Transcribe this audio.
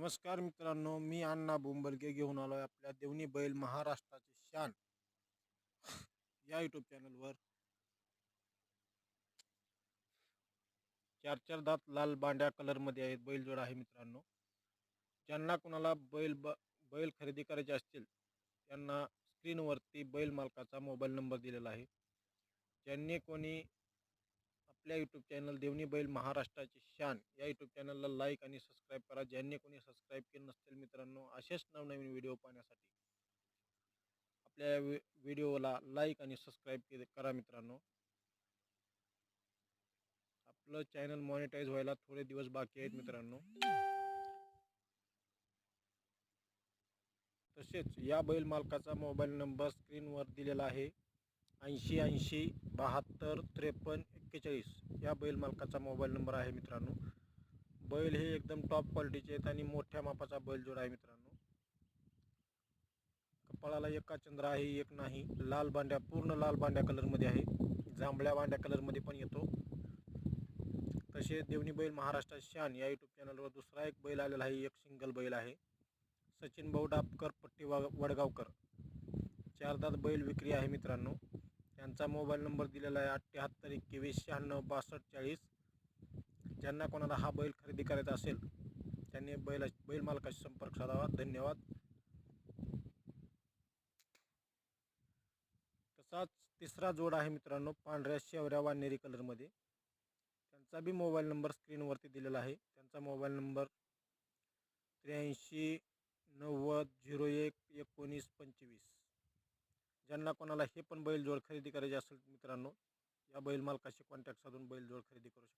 नमस्कार मित्रांनो, मी अण्णा बुंबर्गे घेऊन आलो आहे आपल्या देवणी बैल महाराष्ट्राची शान या यूट्यूब चॅनलवर. चार चार दात लाल बांड्या कलरमध्ये आहेत. बैलजोड आहे मित्रांनो. ज्यांना कोणाला बैल खरेदी करायचे असतील त्यांना स्क्रीनवरती बैल मालकाचा मोबाईल नंबर दिलेला आहे. ज्यांनी कोणी आपल्या यूट्यूब चॅनल देवणी बैल महाराष्ट्राची शान या यूट्यूब चॅनलला लाईक आणि सबस्क्राईब करा. ज्यांनी कोणी सबस्क्राईब केलं नसतील मित्रांनो, असेच नवनवीन व्हिडिओ पाहण्यासाठी आपल्या व्हिडिओला लाईक आणि सबस्क्राईब करा मित्रांनो. आपलं चॅनल मॉनिटाईज व्हायला थोडे दिवस बाकी आहेत मित्रांनो. तसेच या बैल मालकाचा मोबाईल नंबर स्क्रीनवर दिलेला आहे. 80 72 53 41 या बैल मालकाचा मोबाईल नंबर आहे मित्रांनो. बैल हे एकदम टॉप क्वालिटीचे आहेत आणि मोठ्या मापाचा बैलजोड आहे मित्रांनो. कपाळाला एका चंद्र आहे, एक नाही. लाल बांड्या, पूर्ण लाल बांड्या कलरमध्ये आहे. जांभळ्या बांड्या कलरमध्ये पण येतो. तसे देवणी बैल महाराष्ट्र शान या यूट्यूब चॅनलवर दुसरा एक बैल आलेला आहे. एक सिंगल बैल आहे. सचिन भाऊ डापकर, पट्टी वडगावकर. चार दात बैल विक्री आहे मित्रांनो. त्यांचा मोबाईल नंबर दिलेला आहे 78 21 96 62 40. ज्यांना कोणाला हा बैल खरेदी करायचा असेल त्यांनी बैल मालकाशी संपर्क साधावा. धन्यवाद. तसाच तिसरा जोड आहे मित्रांनो, पांढऱ्या शेवऱ्या वानेरी कलरमध्ये. त्यांचा बी मोबाईल नंबर स्क्रीनवरती दिलेला आहे. त्यांचा मोबाईल नंबर 83 90 01 19 25. ज्यांना कोणाला हे पण बैलजोड खरेदी करायचे असेल मित्रांनो, या बैल मालकाशी कॉन्टॅक्ट साधून बैलजोड खरेदी करू शकता.